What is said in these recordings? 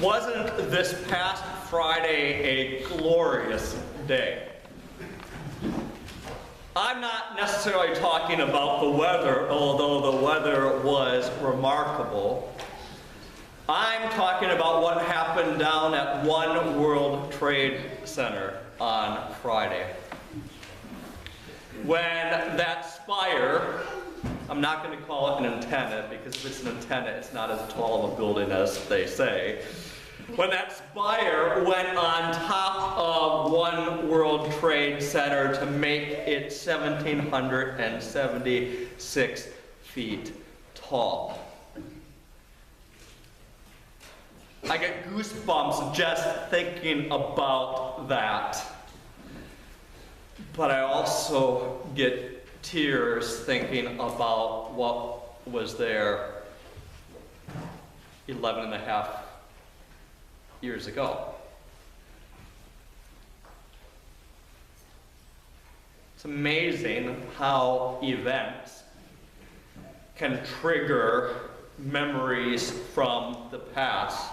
Wasn't this past Friday a glorious day? I'm not necessarily talking about the weather, although the weather was remarkable. I'm talking about what happened down at One World Trade Center on Friday. When that spire, I'm not going to call it an antenna, because if it's an antenna, it's not as tall of a building as they say. When that spire went on top of One World Trade Center to make it 1,776 feet tall. I get goosebumps just thinking about that. But I also get tears thinking about what was there 11 and a half years ago. It's amazing how events can trigger memories from the past.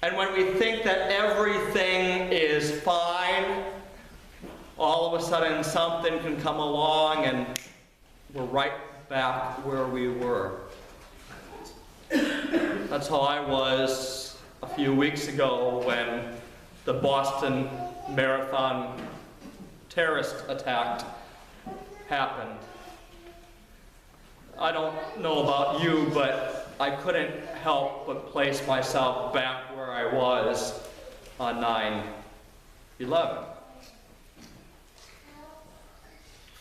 And when we think that everything is fine, all of a sudden something can come along and we're right back where we were. That's how I was a few weeks ago when the Boston Marathon terrorist attack happened. I don't know about you, but I couldn't help but place myself back where I was on 9/11.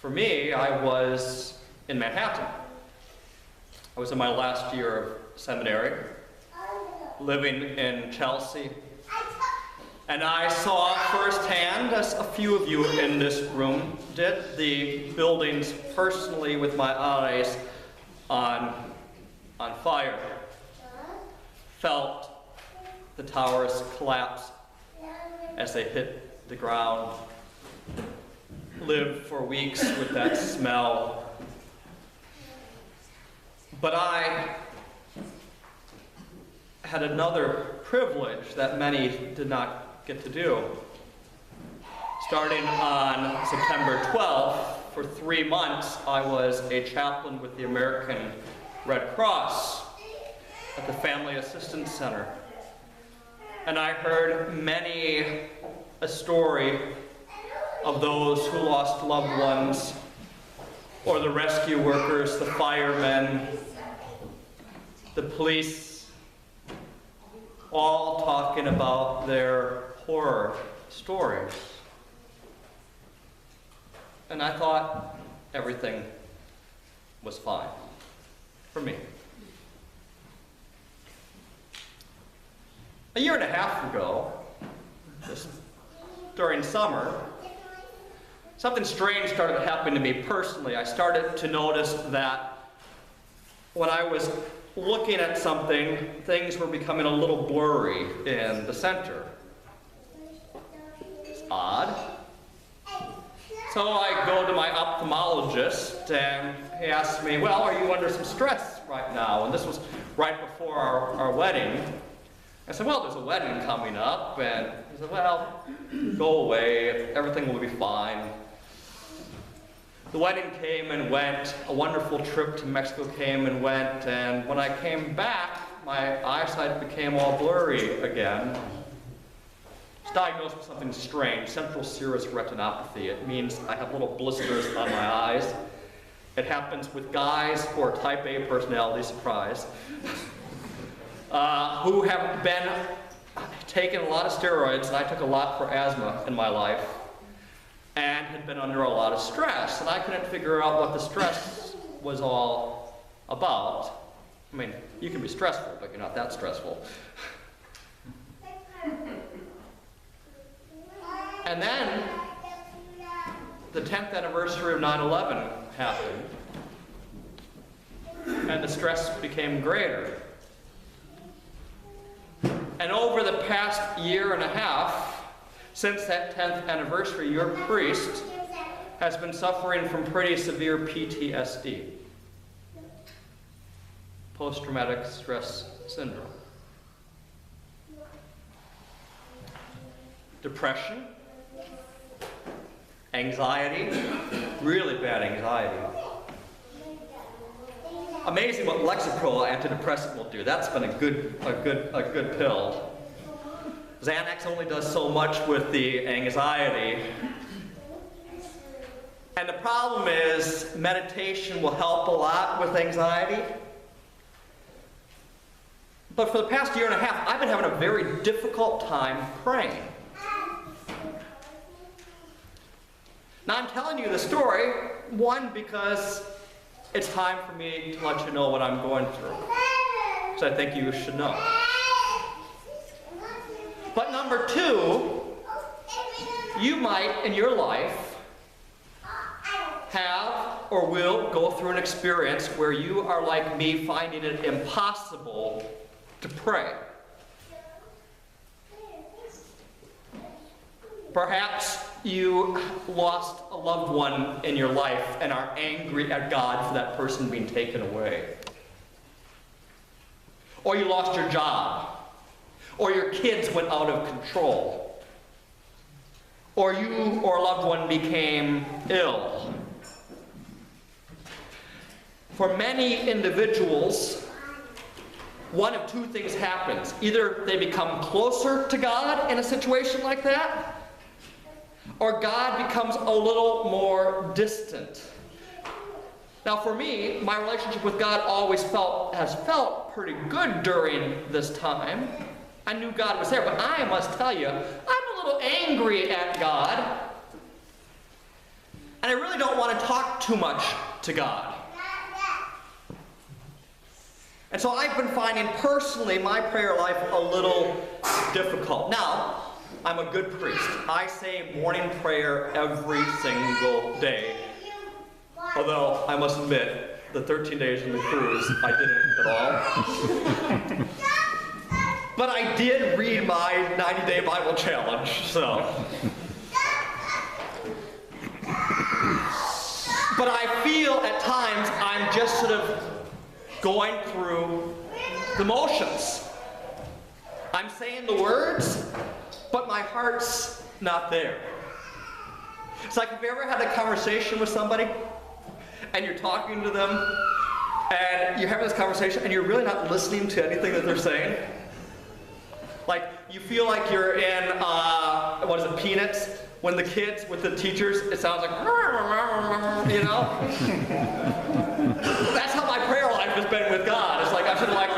For me, I was in Manhattan. I was in my last year of seminary, living in Chelsea, and I saw firsthand, as a few of you in this room did, the buildings personally with my eyes on fire. Felt the towers collapse as they hit the ground. Lived for weeks with that smell. But I had another privilege that many did not get to do. Starting on September 12th, for 3 months, I was a chaplain with the American Red Cross at the Family Assistance Center. And I heard many a story of those who lost loved ones, or the rescue workers, the firemen, the police, all talking about their horror stories. And I thought everything was fine for me. A year and a half ago, just during summer, something strange started happening to me personally. I started to notice that when I was looking at something, things were becoming a little blurry in the center. It's odd. So I go to my ophthalmologist and he asked me, well, are you under some stress right now? And this was right before our wedding. I said, well, there's a wedding coming up. And he said, well, go away, everything will be fine. The wedding came and went, a wonderful trip to Mexico came and went, and when I came back, my eyesight became all blurry again. I was diagnosed with something strange, central serous retinopathy. It means I have little blisters on my eyes. It happens with guys who are type A personality, surprise, who have been taking a lot of steroids, and I took a lot for asthma in my life, and had been under a lot of stress, and I couldn't figure out what the stress was all about. I mean, you can be stressful, but you're not that stressful. And then, the 10th anniversary of 9/11 happened, and the stress became greater. And over the past year and a half, since that 10th anniversary, your priest has been suffering from pretty severe PTSD, post-traumatic stress syndrome. depression, anxiety, really bad anxiety. Amazing what Lexapro antidepressant will do. That's been a good pill. Xanax only does so much with the anxiety. And the problem is meditation will help a lot with anxiety. But for the past year and a half, I've been having a very difficult time praying. Now I'm telling you the story, one, because it's time for me to let you know what I'm going through. So I think you should know. But number two, you might in your life have or will go through an experience where you are like me, finding it impossible to pray. Perhaps you lost a loved one in your life and are angry at God for that person being taken away. Or you lost your job. Or your kids went out of control. Or you or a loved one became ill. For many individuals, one of two things happens. Either they become closer to God in a situation like that, or God becomes a little more distant. Now for me, my relationship with God has felt pretty good during this time. I knew God was there, but I must tell you, I'm a little angry at God. And I really don't want to talk too much to God. And so I've been finding personally my prayer life a little difficult. Now, I'm a good priest. I say morning prayer every single day. Although, I must admit, the 13 days in the cruise, I didn't at all. But I did read my 90-day Bible challenge, so. But I feel at times I'm just sort of going through the motions. I'm saying the words, but my heart's not there. It's like, have you ever had a conversation with somebody and you're talking to them and you're having this conversation and you're really not listening to anything that they're saying? Like, you feel like you're in, Peanuts? When the kids with the teachers, it sounds like, you know? That's how my prayer life has been with God. It's like, I'm sort of like,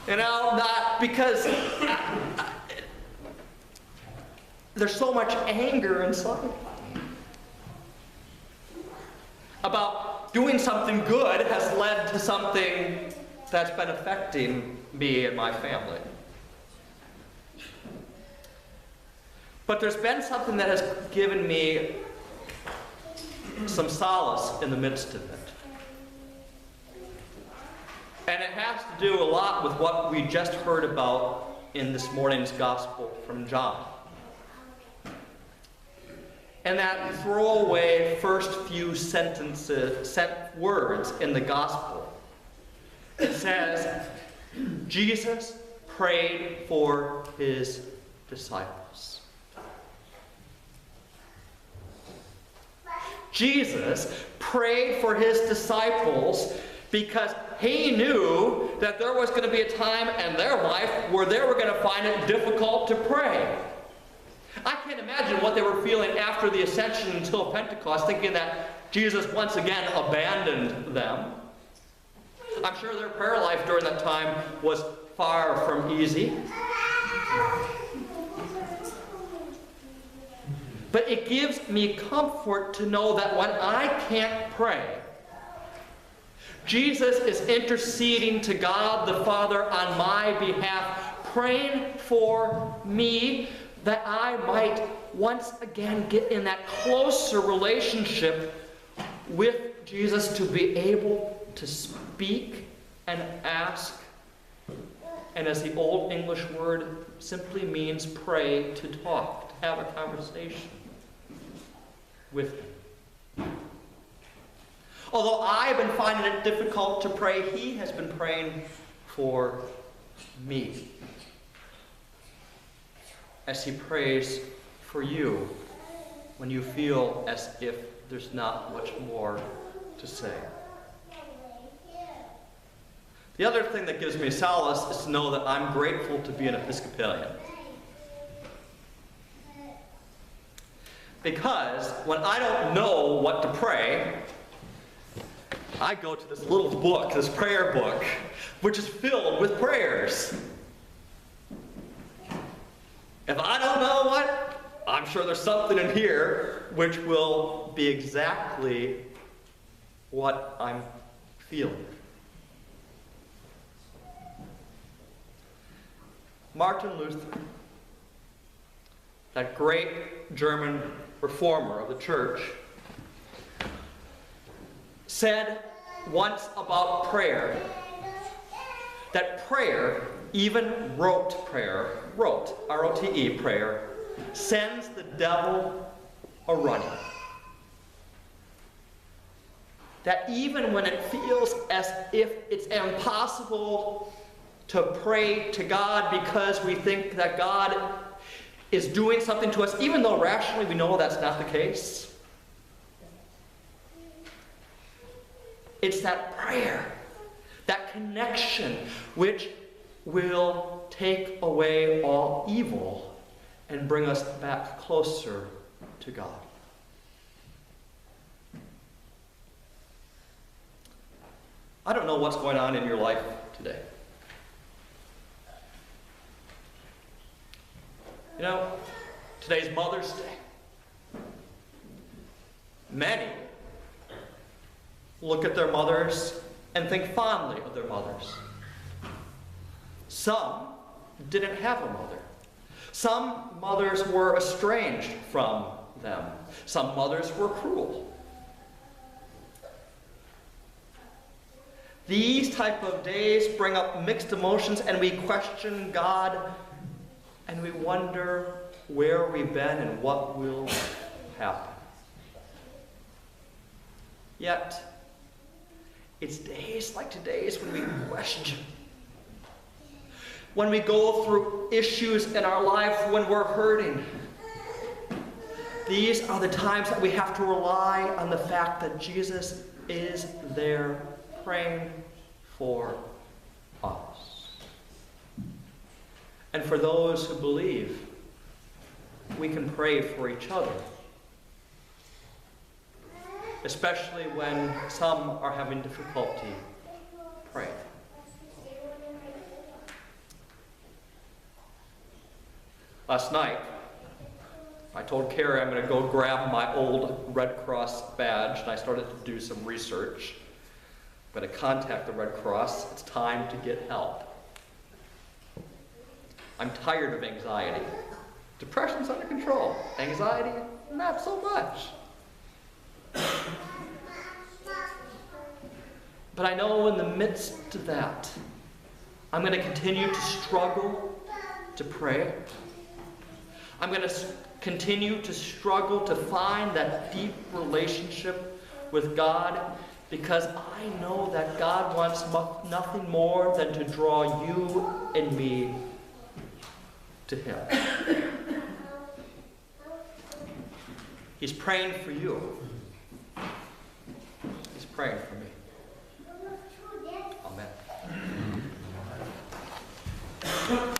you know, not because there's so much anger inside about doing something good has led to something that's been affecting me and my family. But there's been something that has given me some solace in the midst of it. And it has to do a lot with what we just heard about in this morning's gospel from John. And that throwaway first few words in the gospel. It says, Jesus prayed for his disciples. Jesus prayed for his disciples because he knew that there was going to be a time in their life where they were going to find it difficult to pray. I can't imagine what they were feeling after the ascension until Pentecost, thinking that Jesus once again abandoned them. I'm sure their prayer life during that time was far from easy. But it gives me comfort to know that when I can't pray, Jesus is interceding to God the Father on my behalf, praying for me that I might once again get in that closer relationship with Jesus, to be able to speak and ask. And as the old English word simply means pray, to talk, to have a conversation with him. Although I've been finding it difficult to pray, he has been praying for me. as he prays for you when you feel as if there's not much more to say. The other thing that gives me solace is to know that I'm grateful to be an Episcopalian. Because when I don't know what to pray, I go to this little book, this prayer book, which is filled with prayers. If I don't know what, I'm sure there's something in here which will be exactly what I'm feeling. Martin Luther, that great German reformer of the church, said once about prayer that prayer, even rote prayer, rote, R-O-T-E, prayer, sends the devil a running. That even when it feels as if it's impossible to pray to God because we think that God is doing something to us, even though rationally we know that's not the case, it's that prayer, that connection, which will take away all evil and bring us back closer to God. I don't know what's going on in your life today. You know, today's Mother's Day. Many look at their mothers and think fondly of their mothers. Some didn't have a mother. Some mothers were estranged from them. Some mothers were cruel. These type of days bring up mixed emotions, and we question God, and we wonder where we've been and what will happen. Yet, it's days like today's when we question. When we go through issues in our life, when we're hurting. These are the times that we have to rely on the fact that Jesus is there praying for us. And for those who believe, we can pray for each other, especially when some are having difficulty praying. Last night, I told Carrie I'm going to go grab my old Red Cross badge, and I started to do some research. I'm going to contact the Red Cross. It's time to get help. I'm tired of anxiety. Depression's under control. Anxiety, not so much. But I know in the midst of that, I'm going to continue to struggle to pray. I'm going to continue to struggle to find that deep relationship with God, because I know that God wants nothing more than to draw you and me to Him. He's praying for you. He's praying for me. Amen.